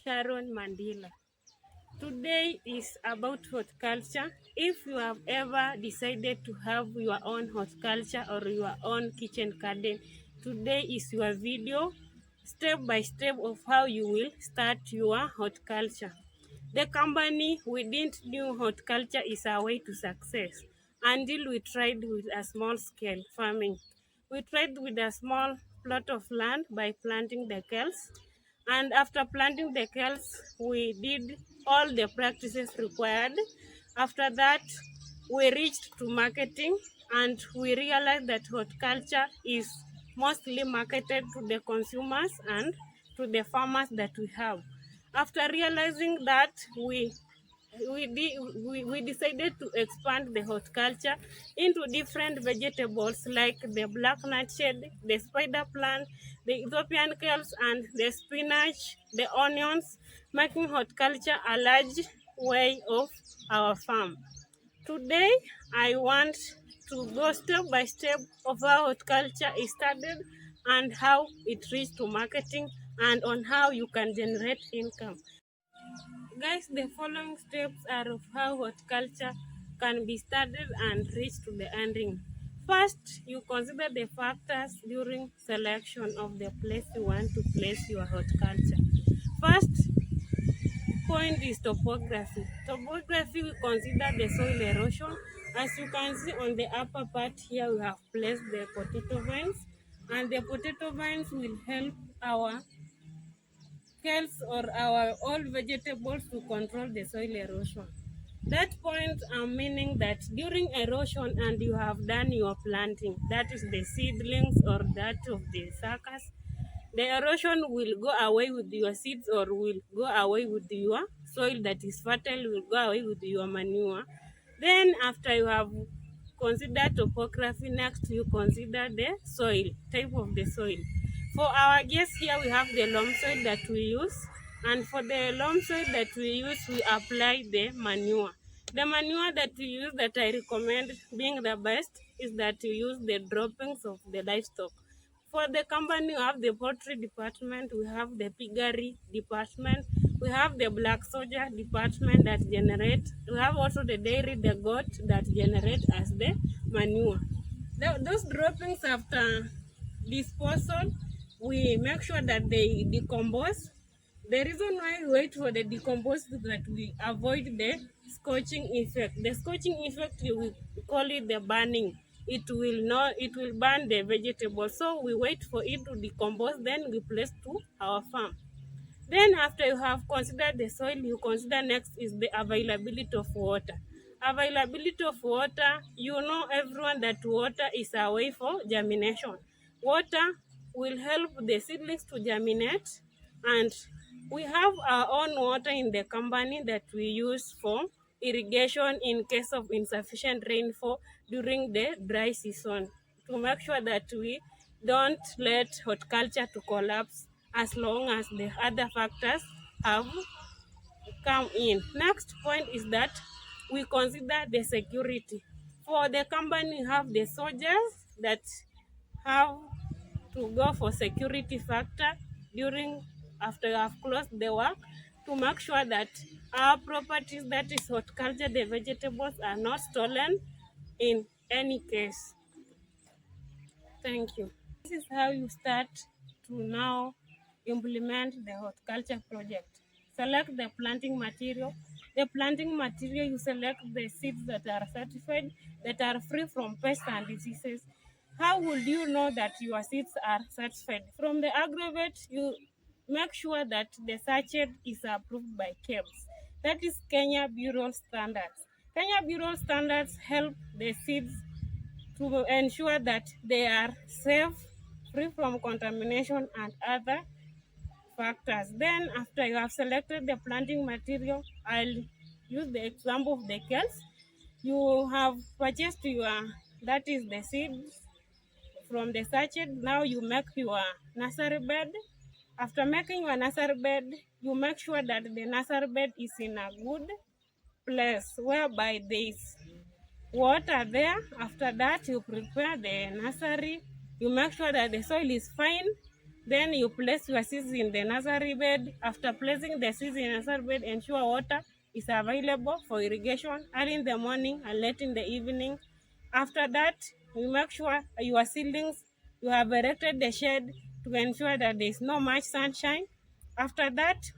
Sharon Mandila. Today is about horticulture. If you have ever decided to have your own horticulture or your own kitchen garden, today is your video step by step of how you will start your horticulture. The company we didn't knew horticulture is a way to success until we tried with a small scale farming. We tried with a small plot of land by planting the kales, and after planting the kales, we did all the practices required. After that, we reached to marketing, and we realized that horticulture is mostly marketed to the consumers and to the farmers that we have. After realizing that, we decided to expand the horticulture into different vegetables like the black nightshade, the spider plant, the Ethiopian kales, and the spinach, the onions, making horticulture a large way of our farm. Today, I want to go step by step of how horticulture is started and how it reached to marketing and on how you can generate income. Guys, the following steps are of how horticulture can be started and reach to the ending. First, you consider the factors during selection of the place you want to place your horticulture. First point is topography. Topography, we consider the soil erosion. As you can see on the upper part here, we have placed the potato vines, and the potato vines will help our kales or our all vegetables to control the soil erosion. That point I'm meaning that during erosion and you have done your planting, that is the seedlings or that of the suckers, the erosion will go away with your seeds or will go away with your soil that is fertile, will go away with your manure. Then after you have considered topography, next you consider the soil, type of the soil. For our case here, we have the loam soil that we use, and for the loam soil that we use, we apply the manure. The manure that we use that I recommend being the best is that you use the droppings of the livestock. For the company, we have the poultry department, we have the piggery department, we have the black soldier department that generate, we have also the dairy, the goat that generate as the manure. Those droppings after disposal, we make sure that they decompose. The reason why we wait for the decompose is that we avoid the scorching effect. The scorching effect, we call it the burning. It will burn the vegetable. So we wait for it to decompose, then we place to our farm. Then after you have considered the soil, you consider next is the availability of water. Availability of water, you know everyone that water is a way for germination. Water will help the seedlings to germinate, and we have our own water in the company that we use for irrigation in case of insufficient rainfall during the dry season to make sure that we don't let horticulture to collapse as long as the other factors have come in. Next point is that we consider the security. For the company, we have the soldiers that have to go for security factor during after you have closed the work to make sure that our properties, that is horticulture, the vegetables are not stolen in any case. Thank you. This is how you start to now implement the horticulture project. Select the planting material. The planting material, you select the seeds that are certified, that are free from pests and diseases. How would you know that your seeds are certified? From the aggregate, you make sure that the sachet is approved by KEBS. That is Kenya Bureau Standards. Kenya Bureau Standards help the seeds to ensure that they are safe, free from contamination and other factors. Then after you have selected the planting material, I'll use the example of the kales. You have purchased your, that is the seeds from the sachet. Now you make your nursery bed. After making your nursery bed, you make sure that the nursery bed is in a good place whereby there is water there. After that, you prepare the nursery. You make sure that the soil is fine. Then you place your seeds in the nursery bed. After placing the seeds in the nursery bed, ensure water is available for irrigation early in the morning and late in the evening. After that, you make sure your seedlings, you have erected the shade to ensure that there is no much sunshine. After that,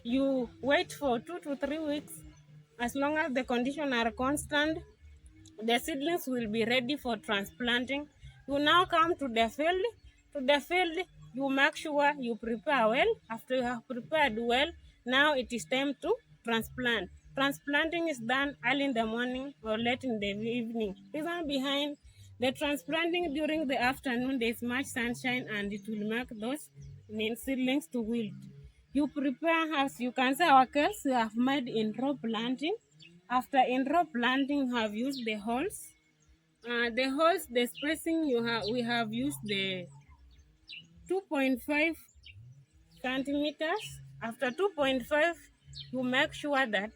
you wait for 2 to 3 weeks. As long as the conditions are constant, the seedlings will be ready for transplanting. You now come to the field. To the field, you make sure you prepare well. After you have prepared well, now it is time to transplant. Transplanting is done early in the morning or late in the evening. Reason behind the transplanting during the afternoon, there is much sunshine and it will make those seedlings to wilt. You prepare, as you can see, our kales we have made in row planting. After in row planting, you have used the holes. The spacing we have used the 2.5 centimeters. After 2.5, you make sure that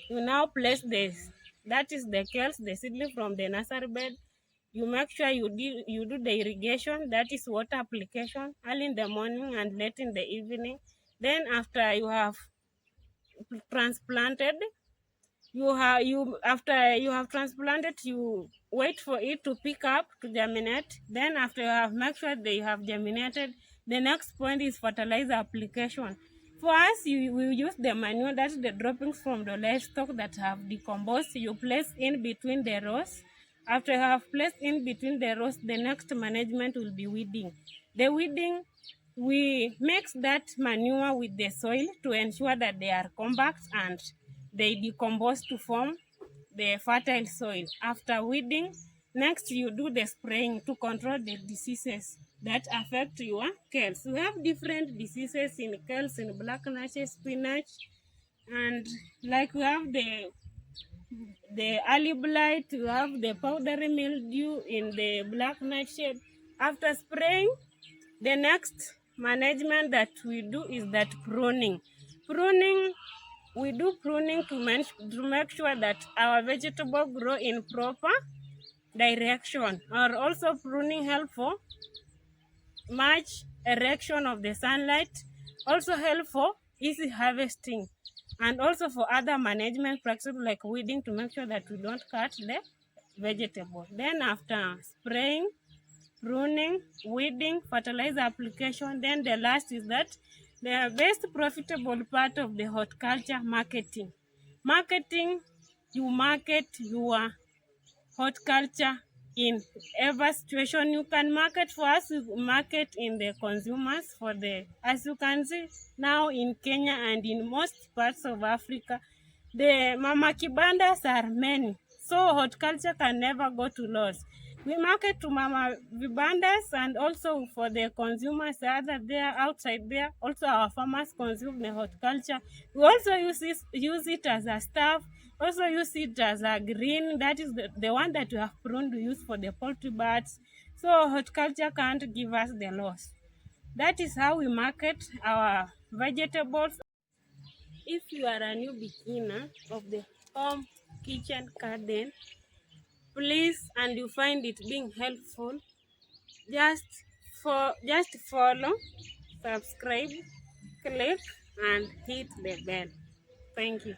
you now place this. That is the kales, the seedling from the nursery bed. You make sure you do the irrigation, that is water application, early in the morning and late in the evening. Then after you have transplanted, you after you have transplanted, you wait for it to pick up to germinate. Then after you have make sure they have germinated, the next point is fertilizer application. For us, you will use the manure, that's the droppings from the livestock that have decomposed. You place in between the rows. After you have placed in between the rows, the next management will be weeding. The weeding, we mix that manure with the soil to ensure that they are compact and they decompose to form the fertile soil. After weeding, next you do the spraying to control the diseases that affect your kales. We have different diseases in kales, in black nutshade, spinach, and like we have the early blight, we have the powdery mildew in the black nightshade. After spraying, the next management that we do is that pruning. Pruning, we do pruning to make sure that our vegetable grow in proper direction, or also pruning help for much erection of the sunlight, also help for easy harvesting, and also for other management practices like weeding to make sure that we don't cut the vegetable. Then after spraying, pruning, weeding, fertilizer application, then the last is that the best profitable part of the horticulture, marketing. Marketing, you market your horticulture in every situation you can market. For us, we market in the consumers. For the, as you can see now in Kenya and in most parts of Africa, the mama kibandas are many, so horticulture can never go to loss. We market to mama vibandas, and also for the consumers that are there outside there. Also, our farmers consume the horticulture. We also use it as a staff. Also use it as a green. That is the one that we have pruned to use for the poultry birds. So horticulture can't give us the loss. That is how we market our vegetables. If you are a new beginner of the home kitchen garden, please, and you find it being helpful, just follow, subscribe, click, and hit the bell. Thank you.